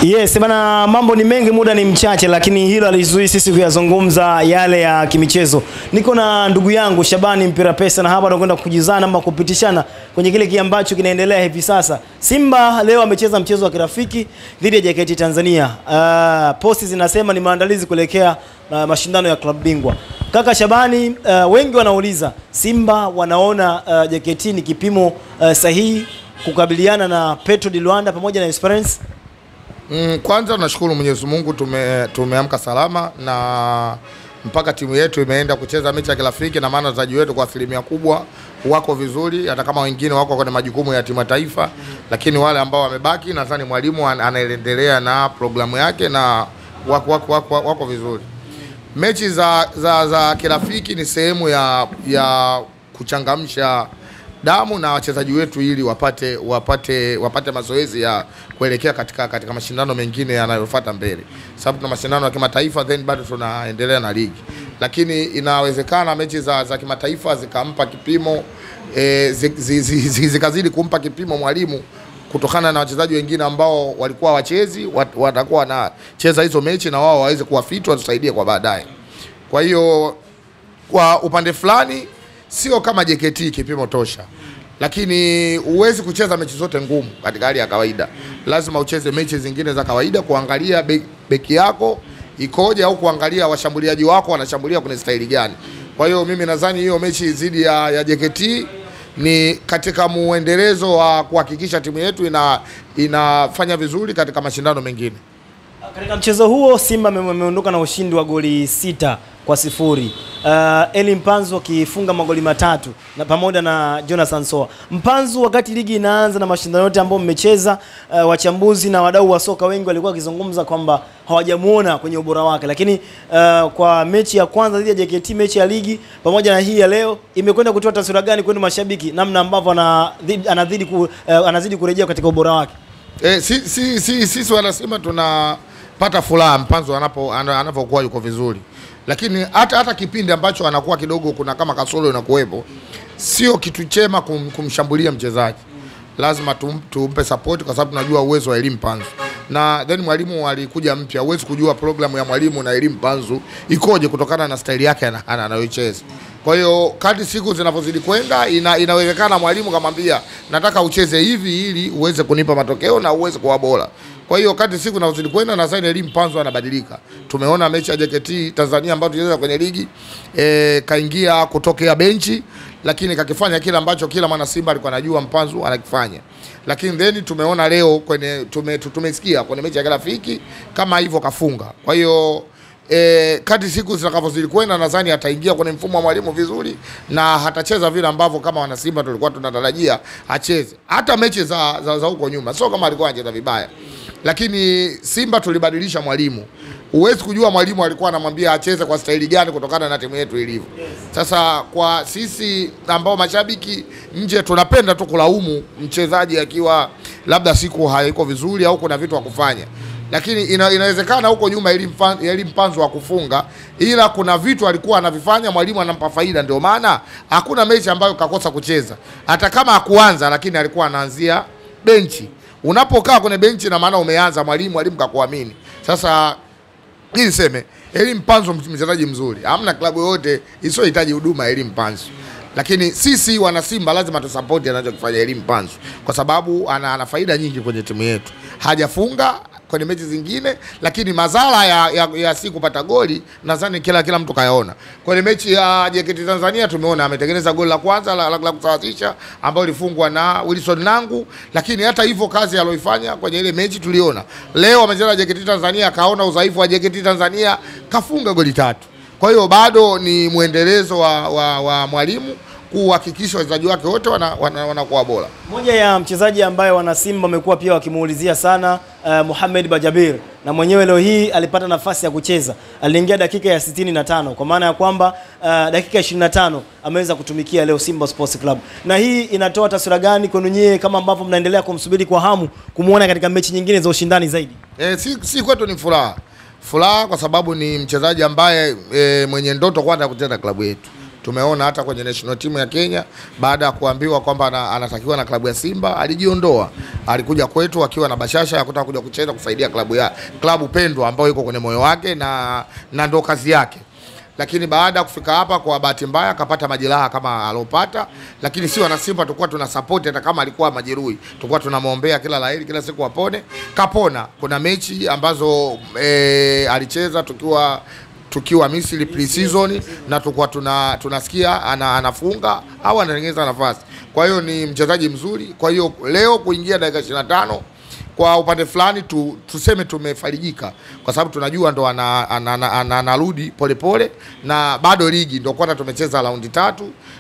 Yes, bana, mambo ni mengi, muda ni mchache, lakini hilo alizuii sisi kuyazungumza yale ya kimichezo. Niko na ndugu yangu Shabani Mpira Pesa, na hapa tunakwenda kujizana ama kupitishana kwenye kile ambacho kinaendelea hivi sasa. Simba leo amecheza mchezo wa kirafiki dhidi ya JKT Tanzania. Posti zinasema ni maandalizi kuelekea mashindano ya klabu bingwa. Kaka Shabani, wengi wanauliza Simba wanaona JKT ni kipimo sahihi kukabiliana na Petro di Luanda pamoja na Esperance? Kwanza nashukuru Mwenyezi Mungu tumeamka salama na mpaka timu yetu imeenda kucheza mechi ya kirafiki, na maana wachezaji wetu kwa asilimia kubwa wako vizuri, hata kama wengine wako kwenye majukumu ya timu ya taifa, lakini wale ambao wamebaki nadhani mwalimu anaendelea na programu yake na wako vizuri. Mechi za kirafiki ni sehemu ya kuchangamsha damu na wachezaji wetu ili wapate mazoezi ya kuelekea katika mashindano mengine yanayofuata mbele. Sababu tuna mashindano ya kimataifa, then bado tunaendelea na ligi. Lakini inawezekana mechi za kimataifa zikampa kipimo, zikazidi kumpa kipimo mwalimu, kutokana na wachezaji wengine ambao walikuwa wachezi watakuwa wanacheza hizo mechi, na wao waweze kuwa fit, watusaidie kwa baadaye. Kwa hiyo kwa upande fulani sio kama JKT kipimo tosha, lakini huwezi kucheza mechi zote ngumu katika hali ya kawaida. Lazima ucheze mechi zingine za kawaida, kuangalia beki yako ikoje, au kuangalia washambuliaji wako wanashambulia kwenye staili gani. Kwa hiyo mimi nadhani hiyo mechi dhidi ya JKT ni katika muendelezo wa kuhakikisha timu yetu inafanya vizuri katika mashindano mengine. Katika mchezo huo Simba ameondoka na ushindi wa goli 6-0. Eli Mpanzu akifunga magoli 3 na pamoja na Jonathan Soa. Mpanzu, wakati ligi inaanza na mashindano yote ambayo mmecheza, wachambuzi na wadau wa soka wengi walikuwa wakizungumza kwamba hawajamuona kwenye ubora wake, lakini kwa mechi ya kwanza dhidi ya JKT, mechi ya ligi pamoja na hii ya leo, imekwenda kutoa taswira gani kwenu mashabiki, namna ambavyo anazidi kurejea katika ubora wake? Sisi wanasema tunapata furaha Mpanzu anapokuwa yuko vizuri, lakini hata kipindi ambacho anakuwa kidogo kuna kama kasoro inakuwepo, sio kitu chema kumshambulia mchezaji. Lazima tumpe support, kwa sababu tunajua uwezo wa Eli Mpanzu, na then mwalimu alikuja mpya, huwezi kujua programu ya mwalimu na Eli Mpanzu ikoje kutokana na staili yake anayocheza. Kwa hiyo kadri siku zinavyozidi kwenda, inawezekana mwalimu kamwambia nataka ucheze hivi ili uweze kunipa matokeo na uweze kuwa bora. Kwa hiyo kadri siku zinavyozidi kwenda, na sasa Eli Mpanzu anabadilika. Tumeona mechi ya JKT Tanzania ambayo tulicheza kwenye ligi, kaingia kutokea benchi, lakini kakifanya kile ambacho kila mwana Simba alikuwa anajua Mpanzu anakifanya. Lakini then tumeona leo tumesikia kwenye mechi ya kirafiki kama hivyo kafunga. Kwa hiyo kadri siku zitakavyozidi kwenda, nadhani ataingia kwenye mfumo wa mwalimu vizuri, na hatacheza vile ambavyo kama wana Simba tulikuwa tunatarajia acheze. Hata mechi za huko nyuma sio kama alikuwa anacheza vibaya, lakini Simba tulibadilisha mwalimu. Huwezi kujua mwalimu alikuwa anamwambia acheze kwa staili gani kutokana na timu yetu ilivyo. Sasa kwa sisi ambao mashabiki nje tunapenda tu kulaumu mchezaji akiwa labda siku haiko vizuri au kuna vitu wa kufanya, lakini inawezekana huko nyuma Eli Mpanzu wa kufunga, ila kuna vitu alikuwa anavifanya mwalimu anampa faida, ndio maana hakuna mechi ambayo kakosa kucheza. Hata kama hakuanza, lakini alikuwa anaanzia benchi. Unapokaa kwenye benchi na maana umeanza, mwalimu kakuamini. Sasa hii niseme Eli Mpanzu mchezaji mzuri. Hamna klabu yote isiyohitaji huduma Eli Mpanzu. Lakini sisi wana Simba lazima tusupport anachokifanya Eli Mpanzu, kwa sababu ana faida nyingi kwenye timu yetu. Hajafunga kwenye mechi zingine, lakini madhara ya si kupata goli nadhani kila mtu kayaona. Kwenye mechi ya JKT Tanzania tumeona ametengeneza goli la kwanza la kusawazisha ambalo lilifungwa na Wilson Nangu, lakini hata hivyo kazi aliyoifanya kwenye ile mechi tuliona. Leo amecheza JKT Tanzania, akaona udhaifu wa JKT Tanzania, kafunga goli 3. Kwa hiyo bado ni muendelezo wa mwalimu kuhakikisha wachezaji wake wote wanakuwa bora. Moja ya mchezaji ambaye wana Simba wamekuwa pia wakimuulizia sana, Mohamed Bajabir, na mwenyewe leo hii alipata nafasi ya kucheza. Aliingia dakika ya 65, kwa maana ya kwamba dakika 25 ameweza kutumikia leo Simba Sports Club. Na hii inatoa taswira gani kwenu nyie kama ambavyo mnaendelea kumsubiri kwa hamu kumuona katika mechi nyingine za ushindani zaidi? Si kwetu ni furaha kwa sababu ni mchezaji ambaye mwenye ndoto kwanza kucheza klabu yetu. Tumeona hata kwenye national team ya Kenya baada ya kuambiwa kwamba anatakiwa na klabu ya Simba alijiondoa. Alikuja kwetu akiwa na bashasha ya kutaka kuja kucheza kusaidia klabu pendwa ambayo iko kwenye moyo wake na ndo kazi yake. Lakini baada ya kufika hapa kwa bahati mbaya akapata majeraha kama alopata, lakini si wana Simba tulikuwa tuna support hata kama alikuwa majeruhi. Tulikuwa tunamwombea kila laheri, kila siku apone. Kapona. Kuna mechi ambazo alicheza tukiwa Misri pre-season na tulikuwa tunasikia anafunga au anatengeneza nafasi. Kwa hiyo ni mchezaji mzuri. Kwa hiyo leo kuingia dakika 25 kwa upande fulani tuseme tumefarijika kwa sababu tunajua ndo anarudi polepole na bado ligi ndo kwanza tumecheza raundi 3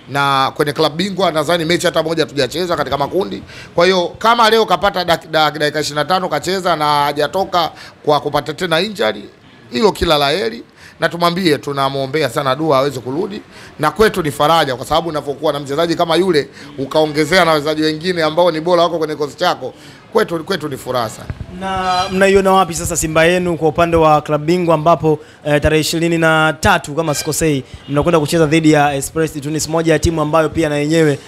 na kwenye klabu bingwa nadhani mechi hata moja tujacheza katika makundi. Kwa hiyo kama leo kapata dakika 25 kacheza na hajatoka kwa kupata tena injury, hilo kila laheri. Na tumwambie tunamwombea sana dua aweze kurudi, na kwetu ni faraja kwa sababu unapokuwa na mchezaji kama yule ukaongezea na wachezaji wengine ambao ni bora wako kwenye kikosi chako, kwetu ni furaha sana. Na mnaiona wapi sasa Simba yenu kwa upande wa klabu bingwa ambapo tarehe 23 kama sikosei mnakwenda kucheza dhidi ya Express Tunis, moja ya timu ambayo pia na yenyewe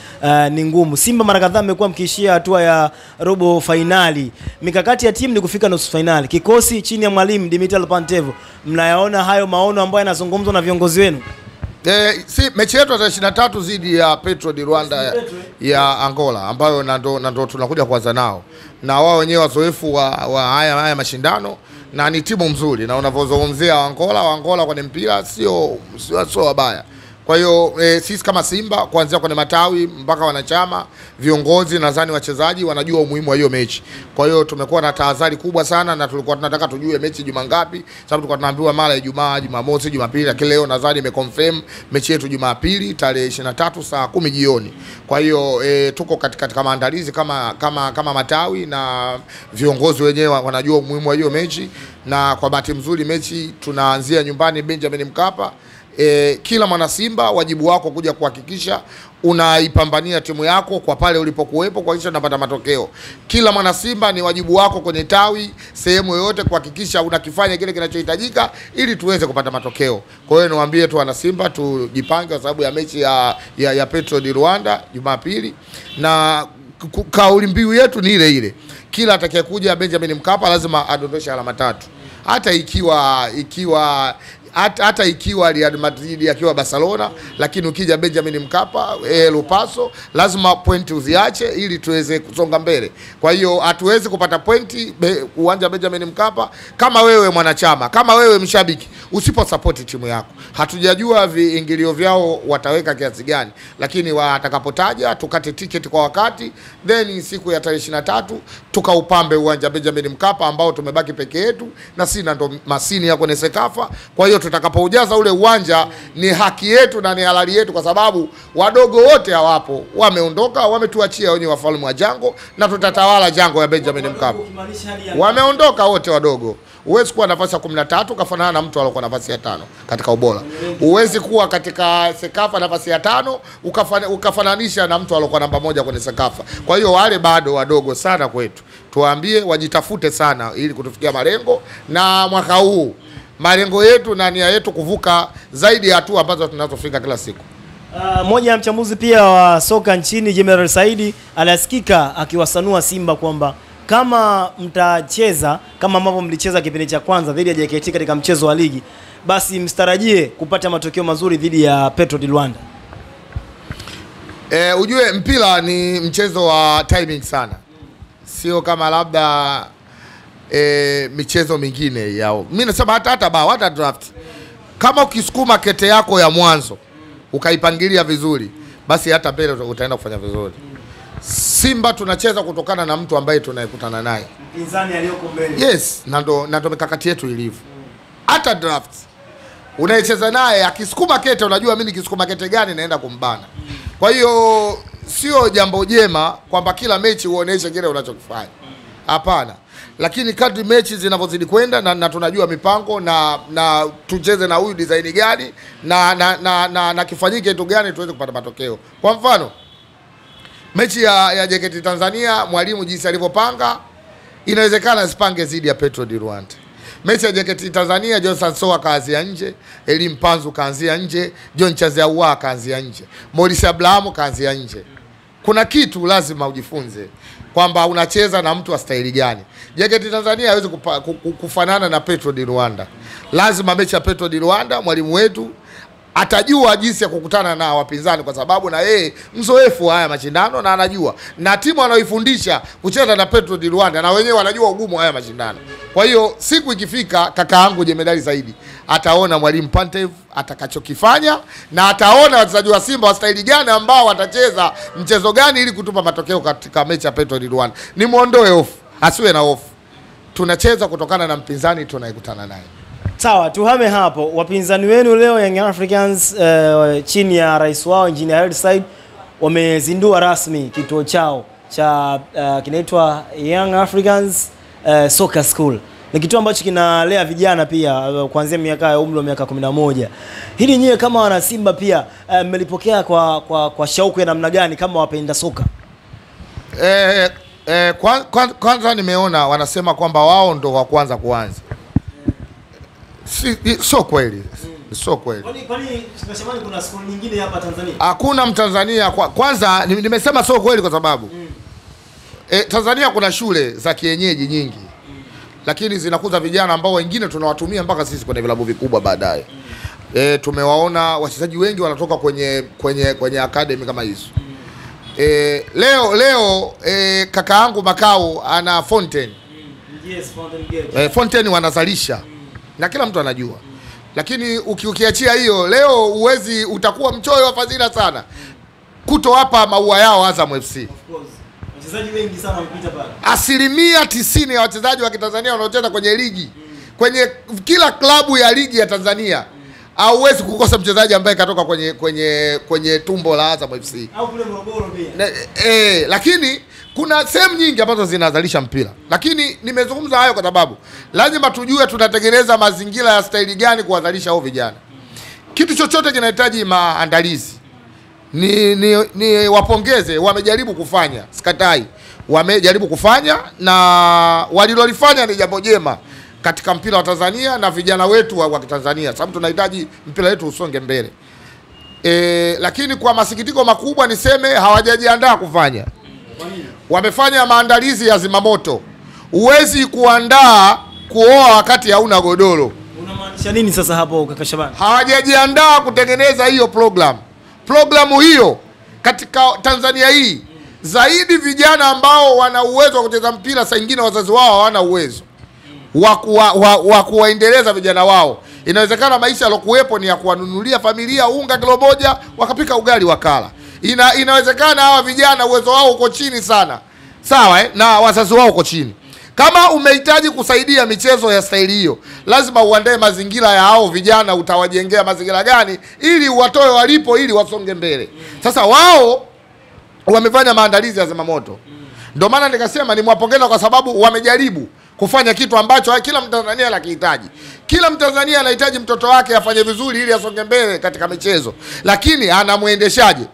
ni ngumu. Simba mara kadhaa mmekuwa mkiishia hatua ya robo finali. Mikakati ya timu ni kufika nusu finali. Kikosi chini ya mwalimu Dimitar Pantev, mnayaona hayo maono ambayo yanazungumzwa na viongozi wenu? Si mechi yetu ya 23 dhidi ya Petro di Rwanda ya Angola ambayo ndo tunakuja kuanza nao, na wao wenyewe wazoefu wa haya mashindano na ni timu mzuri, na unavyozungumzia Angola kwenye mpira sio wabaya. Kwa hiyo sisi kama Simba kuanzia kwenye matawi mpaka wanachama, viongozi, nadhani wachezaji wanajua umuhimu wa hiyo mechi. Kwa hiyo tumekuwa na tahadhari kubwa sana na tulikuwa tunataka tujue mechi juma ngapi, sababu tulikuwa tunaambiwa mara Ijumaa, Jumamosi, Jumapili, lakini leo nadhani imeconfirm mechi yetu Jumapili tarehe 23 saa 10 jioni. Kwa hiyo tuko katika maandalizi kama matawi na viongozi wenyewe wanajua umuhimu wa hiyo mechi, na kwa bahati nzuri mechi tunaanzia nyumbani Benjamin Mkapa. Kila mwana Simba wajibu wako kuja kuhakikisha unaipambania timu yako kwa pale ulipokuwepo kuhakikisha unapata matokeo. Kila mwana Simba ni wajibu wako kwenye tawi sehemu yoyote kuhakikisha unakifanya kile kinachohitajika ili tuweze kupata matokeo. Kwa hiyo niwaambie tu wana Simba tujipange kwa sababu ya mechi ya Petro di Rwanda Jumapili, na kauli mbiu yetu ni ile. Kila atakayekuja Benjamin Mkapa lazima adondoshe alama 3. Hata ikiwa Real Madrid akiwa Barcelona, lakini ukija Benjamin Mkapa Lupaso lazima pointi uziache ili tuweze kusonga mbele. Kwa hiyo hatuwezi kupata pointi uwanja Benjamin Mkapa kama wewe mwanachama, kama wewe mshabiki usipo support timu yako. Hatujajua viingilio vyao wataweka kiasi gani, lakini watakapotaja tukate tiketi kwa wakati, then siku ya tarehe 23 tukaupambe uwanja Benjamin Mkapa ambao tumebaki peke yetu na sina ndo masini ya kwenye Sekafa. Kwa hiyo tutakapoujaza ule uwanja ni haki yetu na ni halali yetu, kwa sababu wadogo wote hawapo, wameondoka, wametuachia wenye wafalme wa jango na tutatawala jango ya Benjamin Mkapa. Wameondoka wote wadogo. Uwezi kuwa nafasi ya 13 kafanana na mtu aliyekuwa nafasi ya 5 katika ubora. Uwezi kuwa katika Sekafa nafasi ya 5 ukafananisha na mtu aliyekuwa namba 1 kwenye Sekafa. Kwa hiyo wale bado wadogo sana kwetu. Tuwaambie wajitafute sana ili kutufikia malengo, na mwaka huu malengo yetu na nia yetu kuvuka zaidi ya hatua ambazo tunazofika kila siku. Moja ya mchambuzi pia wa soka nchini General Saidi alisikika akiwasanua Simba kwamba kama mtacheza kama ambavyo mlicheza kipindi cha kwanza dhidi ya JKT katika mchezo wa ligi, basi mstarajie kupata matokeo mazuri dhidi ya Petro di Rwanda. Ujue mpira ni mchezo wa timing sana. Sio kama labda michezo mingine yao. Mimi nasema hata draft. Kama ukisukuma kete yako ya mwanzo ukaipangilia vizuri, basi hata mbele utaenda kufanya vizuri. Simba tunacheza kutokana na mtu ambaye tunayekutana naye, mpinzani aliyoko mbele. Yes, na ndo mikakati yetu ilivyo. Hata draft unayecheza naye akisukuma kete, unajua mimi nikisukuma kete gani naenda kumbana. Kwa hiyo sio jambo jema kwamba kila mechi uoneshe kile unachokifanya. Hapana. Lakini kadri mechi zinavyozidi kwenda na tunajua mipango na tucheze na huyu design gani na kifanyike kitu gani tuweze kupata matokeo. Kwa mfano mechi ya JKT Tanzania, mwalimu jinsi alivyopanga inawezekana sipange zidi ya Petro di Rwanda. Mechi ya JKT Tanzania, Johnson Soa kaanzia nje, Elim Panzu kaanzia nje, John Chazaua kaanzia nje, Morris Abraham kaanzia nje. Kuna kitu lazima ujifunze kwamba unacheza na mtu wa staili gani. JKT Tanzania hawezi kufanana na Petro di Rwanda. Lazima mechi ya Petro di Rwanda mwalimu wetu atajua jinsi ya kukutana na wapinzani, kwa sababu na yeye mzoefu haya mashindano na anajua, na timu anaoifundisha kucheza na Petro di Rwanda na wenyewe wanajua ugumu haya mashindano. Kwa hiyo siku ikifika, kaka yangu jemedali zaidi ataona mwalimu Pantev atakachokifanya, na ataona wachezaji wa Simba wa staili gani ambao watacheza mchezo gani ili kutupa matokeo katika mechi ya Petro di Rwanda. Ni muondoe hofu, asiwe na hofu. Tunacheza kutokana na mpinzani tunayekutana naye. Sawa, tuhame hapo. Wapinzani wenu leo Young Africans chini ya rais wao Engineer Hersi Said wamezindua rasmi kituo chao cha kinaitwa Young Africans Soccer School. Ni kituo ambacho kinalea vijana pia kuanzia miaka ya umri wa miaka 11. Hili nyewe kama wana Simba pia mmelipokea kwa shauku ya namna gani kama wapenda soka? Kwanza nimeona wanasema kwamba wao ndo wa kwanza kuanza. So kweli. So kweli. Kwani tunasema kuna school nyingine hapa Tanzania? Hakuna Mtanzania kwanza nimesema so kweli kwa sababu Tanzania kuna shule za kienyeji nyingi. Lakini zinakuza vijana ambao wengine tunawatumia mpaka sisi kwenye vilabu vikubwa baadaye. Tumewaona wachezaji wengi wanatoka kwenye academy kama hizo. Leo kaka yangu Makau ana Fountain. Yes, Fountain Gate. Fountain wanazalisha. Na kila mtu anajua. Lakini ukiachia hiyo, leo utakuwa mchoyo wa fadhila sana kuto hapa maua yao Azam FC. Of course. Wachezaji wengi sana wamepita pale. 90% ya wachezaji wa Kitanzania wanaocheza kwenye ligi. Kwenye kila klabu ya ligi ya Tanzania, hauwezi kukosa mchezaji ambaye katoka kwenye tumbo la Azam FC. Au kule Morogoro pia. Lakini kuna sehemu nyingi ambazo zinazalisha mpira. Lakini nimezungumza hayo kwa sababu lazima tujue tunatengeneza mazingira ya staili gani kuwazalisha hao vijana. Kitu chochote kinahitaji maandalizi. Ni wapongeze, wamejaribu kufanya, sikatai. Wamejaribu kufanya na walilolifanya ni jambo jema katika mpira wa Tanzania na vijana wetu wa Tanzania, sababu tunahitaji mpira wetu usonge mbele. Lakini kwa masikitiko makubwa niseme hawajajiandaa kufanya. Wamefanya maandalizi ya zimamoto. Huwezi kuandaa kuoa wakati hauna godoro. Unamaanisha nini sasa hapo kaka Shabani? Hawajajiandaa kutengeneza hiyo programu hiyo katika Tanzania hii. Zaidi vijana ambao wana uwezo wa kucheza mpira, saa nyingine wazazi wao hawana uwezo wa kuwaendeleza vijana wao. Inawezekana maisha yalokuwepo ni ya kuwanunulia familia unga kilo moja wakapika ugali wakala. Inawezekana hawa vijana uwezo wao uko chini sana. Sawa na wazazi wao uko chini. Kama umehitaji kusaidia michezo ya staili hiyo, lazima uandae mazingira ya hao vijana. Utawajengea mazingira gani ili uwatoe walipo ili wasonge mbele? Sasa wao wamefanya maandalizi ya zimamoto. Ndio maana nikasema nimwapongeza kwa sababu wamejaribu kufanya kitu ambacho kila Mtanzania anakihitaji. Kila Mtanzania anahitaji mtoto wake afanye vizuri ili asonge mbele katika michezo. Lakini anamuendeshaje?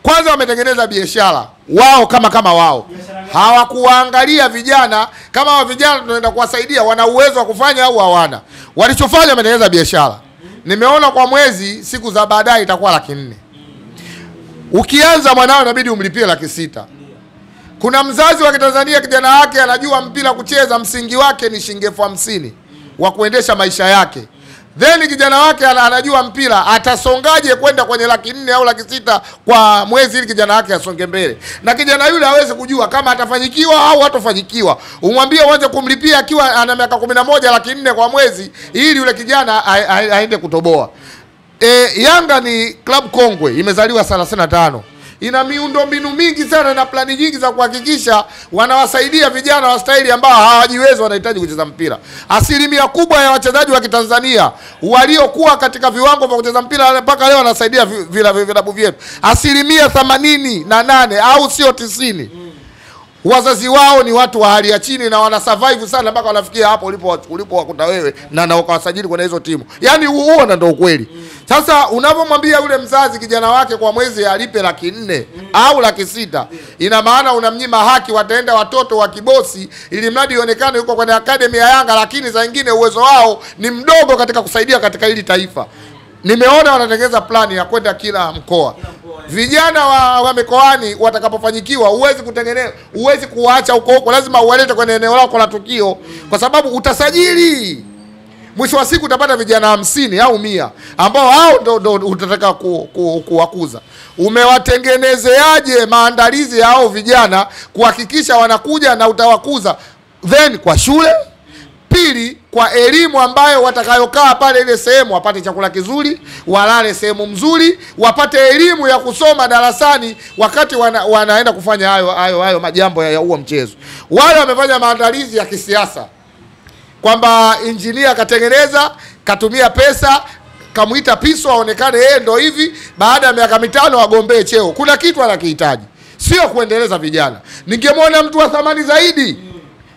Kwanza wametengeneza biashara wao kama wao. Hawakuangalia vijana kama wa vijana tunaenda kuwasaidia wana uwezo wa kufanya au hawana. Walichofanya wametengeneza biashara. Nimeona kwa mwezi siku za baadaye itakuwa 400,000. Ukianza mwanao inabidi umlipie 600,000. Kuna mzazi wa Kitanzania kijana wake anajua mpira kucheza, msingi wake ni shilingi 50,000 wa kuendesha maisha yake. Then kijana wake anajua mpira, atasongaje kwenda kwenye 400,000 au 600,000 kwa mwezi ili kijana wake asonge mbele? Na kijana yule hawezi kujua kama atafanyikiwa au hatofanyikiwa. Umwambie uanze kumlipia akiwa ana miaka 11 400,000 kwa mwezi ili yule kijana aende kutoboa. Yanga ni club kongwe, imezaliwa 35. Ina miundombinu mingi sana na plani nyingi za kuhakikisha wanawasaidia vijana wa staili ambao hawajiwezi wanahitaji kucheza mpira. Asilimia kubwa ya wachezaji wa Kitanzania waliokuwa katika viwango vya kucheza mpira mpaka leo wanasaidia vilabu vyetu. Asilimia 88 au sio 90. wazazi wao ni watu wa hali ya chini na wana survive sana mpaka wanafikia hapo ulipowakuta wewe na ukawasajili kwenye hizo timu. Yaani huo ndio ukweli. Sasa unapomwambia yule mzazi kijana wake kwa mwezi alipe 400,000 au 600,000, ina maana unamnyima haki. Wataenda watoto wa kibosi ili mradi ionekane yuko kwenye academy ya Yanga, lakini za nyingine uwezo wao ni mdogo katika kusaidia katika hili taifa. Nimeona wanatengeneza plani ya kwenda kila mkoa. Vijana wa mikoani watakapofanyikiwa, huwezi kuacha huko, lazima uwalete kwenye eneo lako la tukio, kwa sababu utasajili. Mwisho wa siku utapata vijana 50 au 100 ambao hao ndo utataka kuwakuza. Umewatengenezeaje maandalizi ya hao vijana kuhakikisha wanakuja na utawakuza? Then kwa shule, pili kwa elimu ambayo watakayokaa pale ile sehemu, wapate chakula kizuri, walale sehemu mzuri, wapate elimu ya kusoma darasani wakati wanaenda kufanya hayo majambo ya huo mchezo. Wale wamefanya maandalizi ya kisiasa kwamba injinia katengeneza, katumia pesa, kamuita Piso aonekane yeye ndo hivi, baada ya miaka 5 agombee cheo. Kuna kitu anakihitaji, sio kuendeleza vijana. Ningemwona mtu wa thamani zaidi.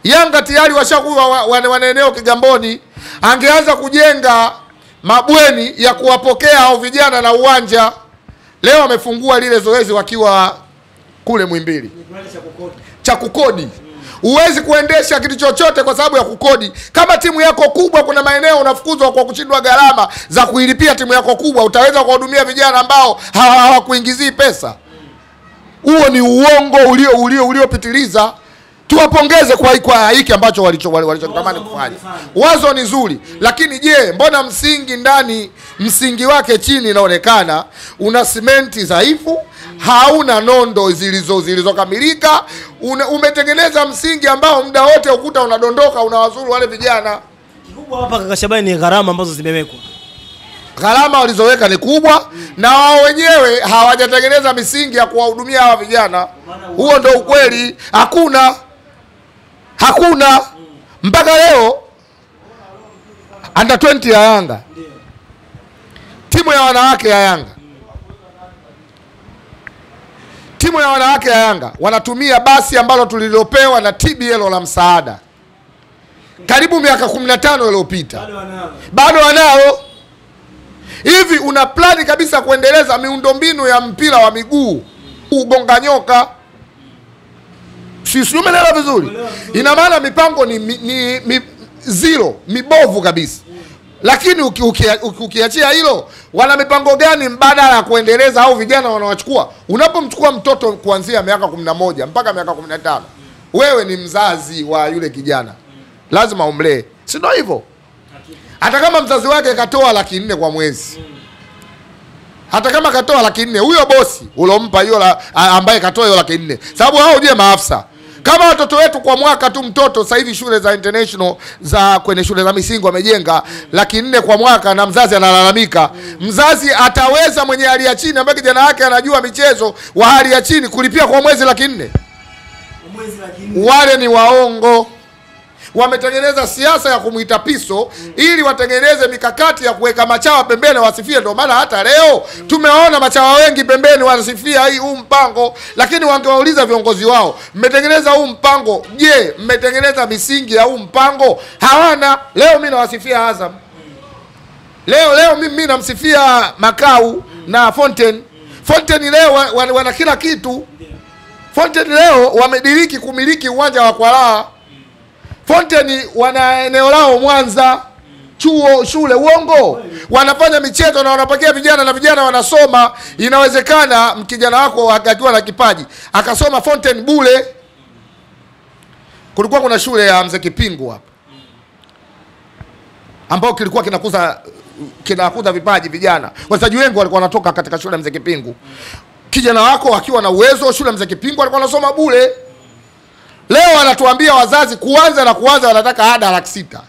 Yanga tayari washakuwa wanaeneo Kigamboni, angeanza kujenga mabweni ya kuwapokea hao vijana na uwanja. Leo wamefungua lile zoezi wakiwa kule Muhimbili. Cha kukodi. Huwezi kuendesha kitu chochote kwa sababu ya kukodi. Kama timu yako kubwa, kuna maeneo unafukuzwa kwa kushindwa gharama za kuilipia timu yako kubwa, utaweza kuhudumia vijana ambao hawakuingizii pesa? Huo ni uongo uliopitiliza. Tuwapongeze kwa hiki ambacho walichotamani kufanya. Wazo ni nzuri, lakini je, mbona msingi wake chini inaonekana una simenti dhaifu, hauna nondo zilizokamilika. Umetengeneza msingi ambao muda wote ukuta unadondoka, unawazuru wale vijana. Kikubwa hapa kaka Shabani ni gharama ambazo zimewekwa. Gharama walizoweka ni kubwa, na wao wenyewe hawajatengeneza misingi ya kuwahudumia hawa vijana. Huo ndio ukweli. Hakuna mpaka leo under 20 ya Yanga, timu ya wanawake ya Yanga, wanatumia basi ambalo tulilopewa na TBL la msaada karibu miaka 15 iliyopita. Bado wanao. Hivi una plani kabisa kuendeleza miundombinu ya mpira wa miguu ugonga nyoka? Sisi umeelewa vizuri? Ina maana mipango ni zero, mibovu kabisa. Lakini ukiachia hilo, wana mipango gani mbadala ya kuendeleza au vijana wanawachukua? Unapomchukua mtoto kuanzia miaka 11 mpaka miaka 15, wewe ni mzazi wa yule kijana, lazima umlee, si ndio hivyo? Hata kama mzazi wake katoa 400,000 kwa mwezi, hata kama katoa 400,000, huyo bosi ulompa hiyo ambaye katoa hiyo 400,000, sababu hao je maafisa. Kama watoto wetu kwa mwaka tu, mtoto sasa hivi shule za international za kwenye shule za misingi wamejenga 400,000 kwa mwaka, na mzazi analalamika, mzazi ataweza mwenye hali ya chini ambaye kijana wake anajua michezo wa hali ya chini kulipia kwa mwezi 400,000? Wale ni waongo. Wametengeneza siasa ya kumuita Piso ili watengeneze mikakati ya kuweka machawa pembeni wasifie. Ndio maana hata leo tumeona machawa wengi pembeni wanasifia huu mpango. Lakini wangewauliza viongozi wao, mmetengeneza huu mpango, je, mmetengeneza misingi ya huu mpango? Hawana. Leo mimi nawasifia Azam, leo mimi namsifia Makau na Fontaine leo wana kila kitu. Fontaine leo wamediriki kumiliki uwanja wa Kwalaa. Fontaine wana eneo lao Mwanza, chuo, shule. Uongo. Wanafanya michezo na wanapokea vijana na vijana wanasoma. Inawezekana kijana wako akiwa na kipaji akasoma Fontaine bure. Kulikuwa kuna shule ya Mzee Kipingu hapa ambao kilikuwa kinakuza vipaji vijana. Wachezaji wengi walikuwa wanatoka katika shule ya Mzee Kipingu. Kijana wako akiwa na uwezo, shule ya Mzee Kipingu alikuwa anasoma bure. Leo wanatuambia wazazi kuanza wanataka ada 600,000.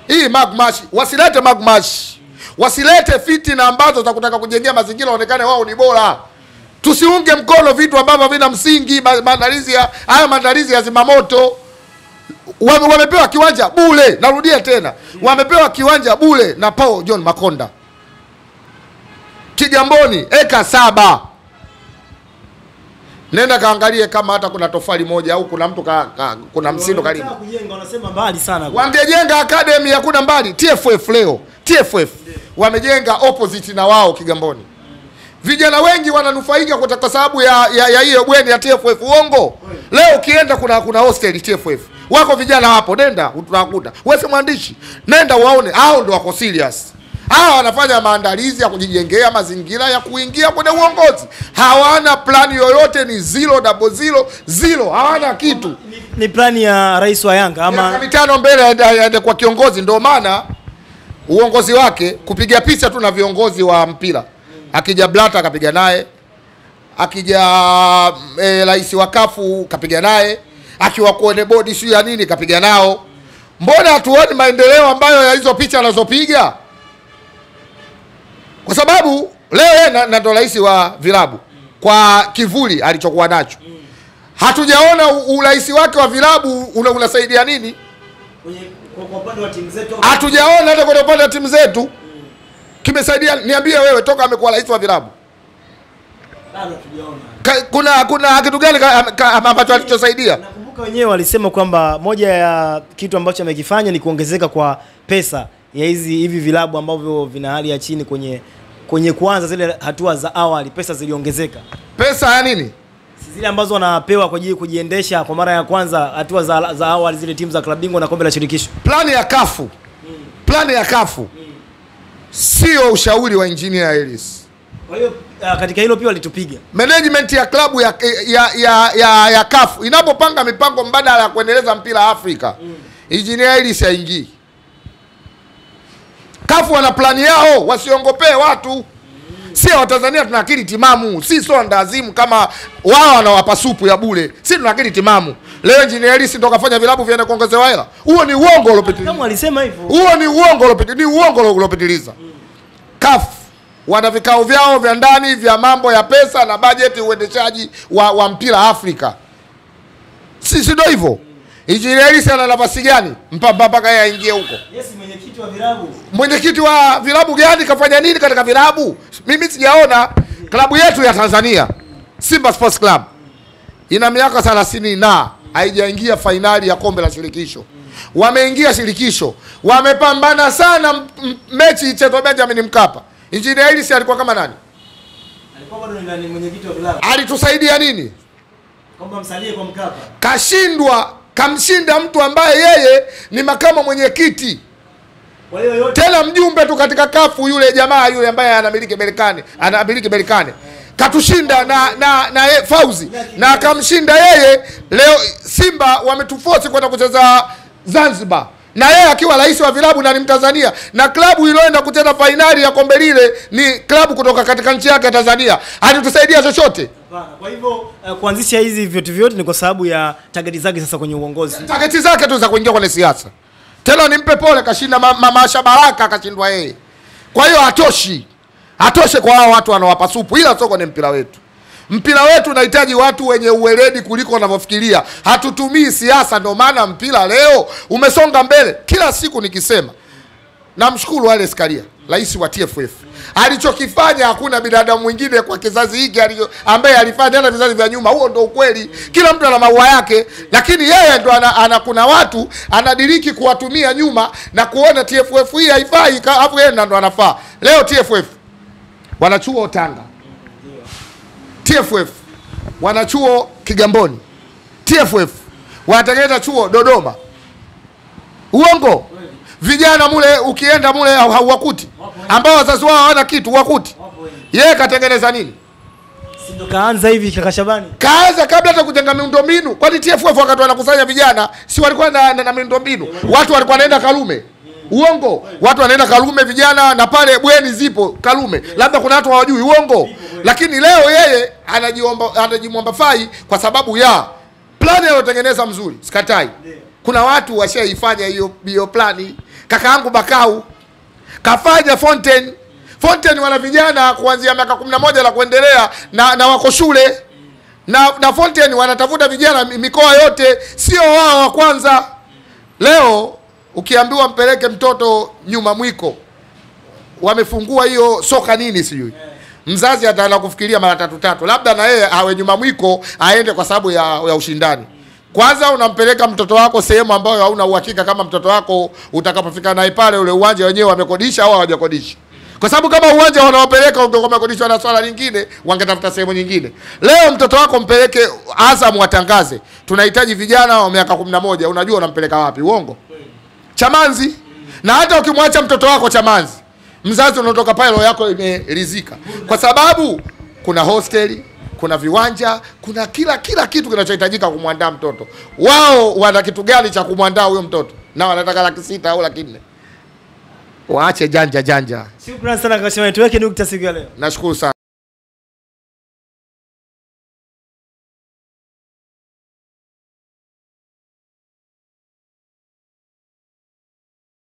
Hii magmash, wasilete magmash. Wasilete fitina ambazo za kutaka kujengea mazingira waonekane wao ni bora. Tusiunge mkono vitu ambavyo vina msingi. Maandalizi ya zimamoto. Wamepewa kiwanja bure, narudia tena. Wamepewa kiwanja bure na Paul John Makonda. Kigamboni eka 7. Nenda kaangalie kama hata kuna tofali moja au kuna mtu kuna msindo karibu. Wanataka kujenga, wanasema mbali sana. Wangejenga academy hakuna mbali. TFF leo, TFF wamejenga opposite na wao Kigamboni. Vijana wengi wananufaika kwa sababu ya hiyo bweni ya TFF. Uongo. Leo ukienda kuna hostel TFF. Wako vijana hapo, nenda utakuta. Wewe si mwandishi, nenda waone, hao ndio wako serious. Hao wanafanya maandalizi ya kujijengea mazingira ya kuingia kwenye uongozi. Hawana plani yoyote, ni 000, hawana kitu. Ni plani ya rais wa Yanga ama mitano mbele ya kwa kiongozi, ndio maana uongozi wake kupiga picha tu na viongozi wa mpira. Akija Blata akapiga naye, akija rais wa kafu kapiga naye, akiwa kwenye bodi sio ya nini kapiga nao. Mbona hatuoni maendeleo ambayo ya hizo picha anazopiga? Kwa sababu leo yeye ndo rais wa vilabu kwa kivuli alichokuwa nacho. Hatujaona urais wake wa vilabu unasaidia nini? Kwa upande wa timu zetu. Hatujaona hata kwa upande wa timu zetu. Kimesaidia, niambie wewe, toka amekuwa rais wa vilabu. Bado tujaona. Kuna kitu gani ambacho alichosaidia? Nakumbuka wenyewe walisema kwamba moja ya kitu ambacho amekifanya ni kuongezeka kwa pesa ya hivi vilabu ambavyo vina hali ya chini kwenye kuanza zile hatua za awali, pesa ziliongezeka. Pesa ya nini? Zile ambazo wanapewa kwa ajili kujiendesha kwa mara ya kwanza hatua za awali zile timu za klabu bingwa na kombe la shirikisho. Plani ya kafu. Plani ya kafu. Sio ushauri wa engineer Ellis. Kwa hiyo katika hilo pia walitupiga. Management ya klabu ya kafu inapopanga mipango mbadala ya kuendeleza mpira Afrika, engineer Ellis haingii. Kafu wana plani yao, wasiongopee watu. Sio Watanzania tuna akili timamu, si so ndazimu kama wao wanawapa supu ya bure. Sisi tuna akili timamu. Leo engineer Ellis ndo kafanya vilabu viende kuongezewa hela. Huo ni uongo uliopitiliza. Kama alisema hivyo. Huo ni uongo uliopitiliza, ni uongo uliopitiliza. Kafu wana vikao vyao vya ndani vya mambo ya pesa na bajeti uendeshaji wa mpira Afrika. Sisi ndio hivyo. Engineer Ellis ana nafasi gani mpaka yeye aingie huko? Yes, mwenyekiti wa vilabu. Mwenyekiti wa vilabu gani kafanya nini katika vilabu? Mimi sijaona. Klabu yetu ya Tanzania, Simba Sports Club, ina miaka 30 na haijaingia fainali ya kombe la shirikisho. Wameingia shirikisho, wamepambana sana mechi ichezwe Benjamin Mkapa. Engineer Ellis alikuwa kama nani? Alikuwa bado ni mwenyekiti wa vilabu. Alitusaidia nini? Kwamba msalie kwa Mkapa. Kamshinda mtu ambaye yeye ni makamu mwenyekiti. Kwa hiyo yote tena mjumbe tu katika kafu, yule jamaa yule ambaye anamiliki Berkane. Katushinda na Fauzi na akamshinda yeye. Leo Simba wametuforce kwenda kucheza Zanzibar, na yeye akiwa rais wa vilabu na ni Mtanzania, na klabu iliyoenda kucheza fainali ya kombe lile ni klabu kutoka katika nchi yake ya Tanzania. Hatutusaidia chochote. Kwa hivyo kuanzisha hizi vitu vyote ni kwa sababu ya target zake sasa kwenye uongozi. Target zake tu za kuingia kwenye siasa. Tena nimpe pole, kashinda Mama Shabaraka, akashindwa yeye. Kwa hiyo atoshe kwa hao watu wanawapa supu, ila soko ni mpira wetu. Mpira wetu unahitaji watu wenye uweledi kuliko wanavyofikiria. Hatutumii siasa, ndio maana mpira leo umesonga mbele. Kila siku nikisema, namshukuru Wallace Karia, rais wa TFF. Alichokifanya hakuna binadamu mwingine kwa kizazi hiki ambaye alifanya hata vizazi vya nyuma. Huo ndio ukweli. Kila mtu ana maua yake, lakini yeye ndo kuna watu anadiriki kuwatumia nyuma na kuona TFF hii haifai, hapo yeye ndo anafaa. Leo TFF wanachuo Tanga. TFF wanachuo Kigamboni. TFF wanatengeneza chuo Dodoma. Uongo. Vijana mule ukienda mule hauwakuti, ambao wazazi wao hawana kitu wakuti. Yeye katengeneza nini? Si ndo kaanza hivi kaka Shabani? Kaanza kabla hata kujenga miundombinu. Kwani TFF wakati wanakusanya vijana, si walikuwa na miundombinu? Watu walikuwa wanaenda Karume. Uongo. Watu wanaenda Karume vijana, na pale bweni zipo Karume. Labda kuna watu hawajui. Uongo. Lakini leo yeye anajimwomba fai kwa sababu ya plani aliyotengeneza mzuri. Sikatai. Kuna watu washaifanya hiyo plani. Kaka yangu Bakau kafanya Fountain wana vijana kuanzia miaka 11 la kuendelea na wako shule. Na Fountain wanatafuta vijana mikoa yote, sio wao wa kwanza. Leo ukiambiwa mpeleke mtoto nyuma mwiko, wamefungua hiyo soka nini sijui. mzazi ataanza kufikiria mara tatu, labda na yeye awe nyuma mwiko aende kwa sababu ya ushindani. Kwanza unampeleka mtoto wako sehemu ambayo hauna uhakika kama mtoto wako utakapofika naye pale ule uwanja wenyewe wamekodisha au hawajakodisha. Kwa sababu kama uwanja wanaopeleka ungekuwa umekodishwa na swala lingine, wangetafuta sehemu nyingine. Leo mtoto wako mpeleke Azam watangaze, tunahitaji vijana wa miaka 11, unajua unampeleka wapi? Uongo. Chamanzi. Na hata ukimwacha mtoto wako Chamanzi, mzazi unatoka pale roho yako imeridhika. Kwa sababu kuna hosteli, kuna viwanja, kuna kila kitu kinachohitajika kumwandaa mtoto. Wao wana kitu gani cha kumwandaa huyo mtoto? Na wanataka 600,000 au 400,000. Waache janja. Shukrani sana kwa shema, tuweke nukta siku ya leo. Nashukuru sana.